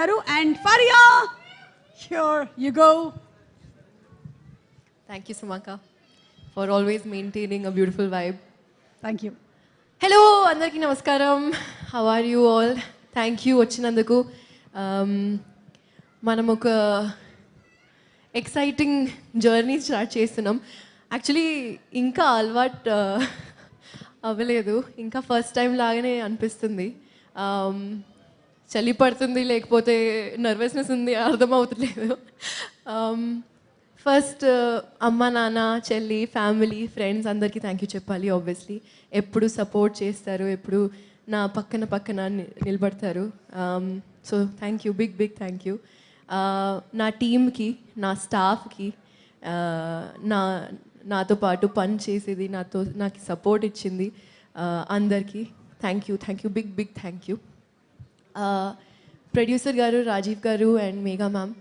and Faria. Here you go. Thank you, Sumaka, for always maintaining a beautiful vibe. Thank you. Hello, andarki namaskaram. How are you all? Thank you వచ్చినందుకు. మనం ఒక exciting journey start చేస్తున్నాం. Actually ఇంకా అలవాటు అవ్వలేదు, ఇంకా first time లాగానే అనిపిస్తుంది. చలి పడుతుంది, లేకపోతే నర్వస్నెస్ ఉంది, అర్థమవుతలేదు. ఫస్ట్ అమ్మ నాన్న చెల్లి ఫ్యామిలీ ఫ్రెండ్స్ అందరికీ థ్యాంక్ యూ చెప్పాలి. ఆబ్వియస్లీ ఎప్పుడు సపోర్ట్ చేస్తారు, ఎప్పుడు నా పక్కన నిలబడతారు. So thank you, big thank you. నా టీమ్కి, నా స్టాఫ్కి, నాతో పాటు పని చేసేది, నాకు సపోర్ట్ ఇచ్చింది అందరికీ thank you, big thank you. Producer గారు రాజీవ్ గారు and Megha ma'am,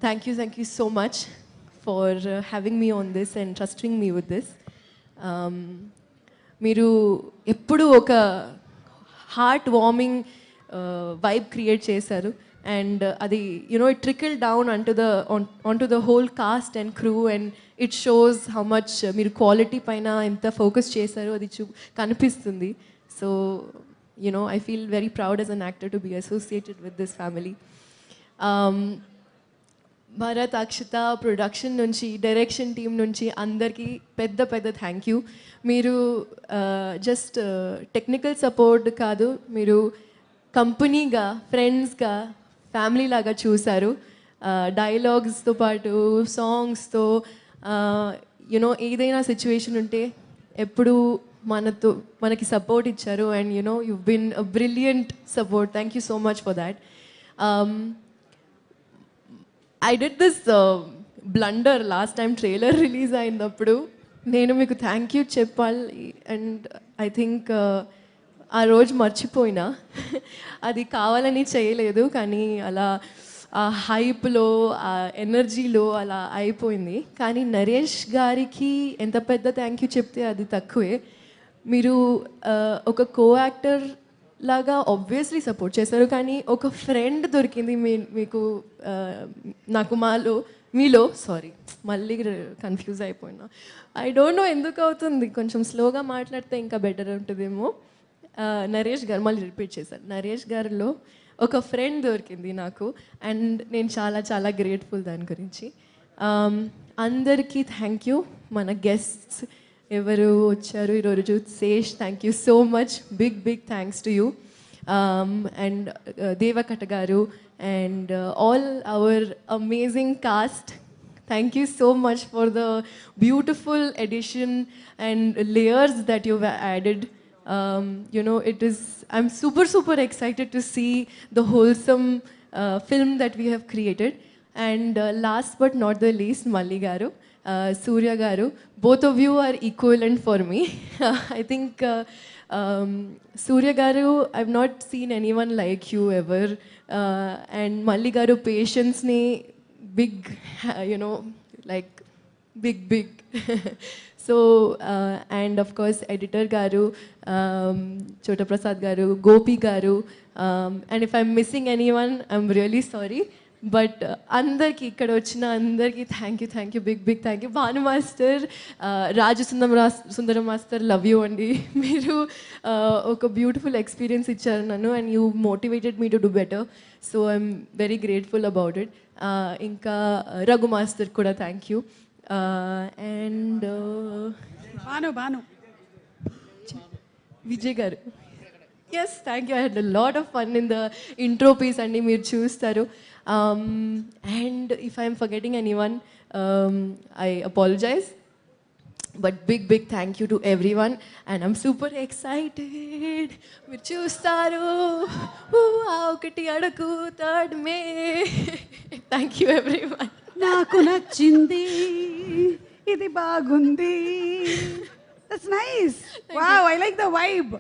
thank you so much for having me on this and trusting me with this. మీరు ఎప్పుడు ఒక హార్ట్ వార్మింగ్ వైబ్ క్రియేట్ చేశారు అండ్ అది it trickle down on to the whole cast and crew and it shows how much మీరు quality పైన ఎంత focus చేశారో అది కనిపిస్తుంది. So I feel very proud as an actor to be associated with this family. Bharat Akshita production నుంచి, direction team నుంచి అందరికీ పెద్ద థ్యాంక్ యూ. మీరు జస్ట్ టెక్నికల్ సపోర్ట్ కాదు, మీరు కంపెనీగా, ఫ్రెండ్స్గా, ఫ్యామిలీ లాగా చూశారు. డైలాగ్స్తో పాటు సాంగ్స్తో ఏదైనా సిచ్యువేషన్ ఉంటే ఎప్పుడు మనకి సపోర్ట్ ఇచ్చారు and you've been a brilliant support. Thank you so much for that. I did this blunder last time trailer release అయినప్పుడు. నేను మీకు థ్యాంక్ యూ చెప్పాలి అండ్ ఐ థింక్ ఆ రోజు మర్చిపోయినా. అది కావాలని చేయలేదు, కానీ అలా ఆ హైప్లో, ఆ ఎనర్జీలో అలా అయిపోయింది. కానీ నరేష్ గారికి ఎంత పెద్ద థ్యాంక్ యూ చెప్తే అది తక్కువే. మీరు ఒక కో యాక్టర్ లాగా ఆబ్వియస్లీ సపోర్ట్ చేశారు, కానీ ఒక ఫ్రెండ్ దొరికింది మీకు నాకు మీలో సారీ మళ్ళీ కన్ఫ్యూజ్ అయిపోయినా. ఐ డోంట్ నో ఎందుకు అవుతుంది, కొంచెం స్లోగా మాట్లాడితే ఇంకా బెటర్ ఉంటుందేమో. నరేష్ గారు, మళ్ళీ రిపీట్ చేశారు, నరేష్ గారిలో ఒక ఫ్రెండ్ దొరికింది నాకు అండ్ నేను చాలా గ్రేట్ఫుల్ దాని గురించి. అందరికీ థ్యాంక్ యూ. మన గెస్ట్స్ ఎవరు వచ్చారు ఈరోజు, Sesh, thank you so much, big thanks to you. And Devakatta garu and all our amazing cast, thank you so much for the beautiful addition and layers that you've added. I'm super excited to see the wholesome film that we have created. And last but not the least, Malli garu, Surya garu, both of you are equivalent for me. I think Surya garu, I've not seen anyone like you ever. And Malli garu patience ni big, like big. So and of course editor garu, Chota Prasad garu, Gopi garu, and if I'm missing anyone, I'm really sorry. But అందరికీ, ఇక్కడ వచ్చిన అందరికీ thank you, big thank you. Bhanu master, Raju Sundaram master, love you అండి. మీరు ఒక beautiful experience ఇచ్చారు నన్ను and you motivated me to do better. So I'm very grateful about it. ఇంకా రఘు మాస్టర్ కూడా thank you. And Bhanu Vijay garu, yes thank you. I had a lot of fun in the intro piece అండి, మీరు చూస్తారు. And if I'm forgetting anyone, I apologize. But big thank you to everyone and I'm super excited. మీరు చూస్తారు ఒకటి అడుగు third May. Thank you everyone. నాకు నచ్చింది, ఇది బాగుంది. That's nice. Wow, I like the vibe.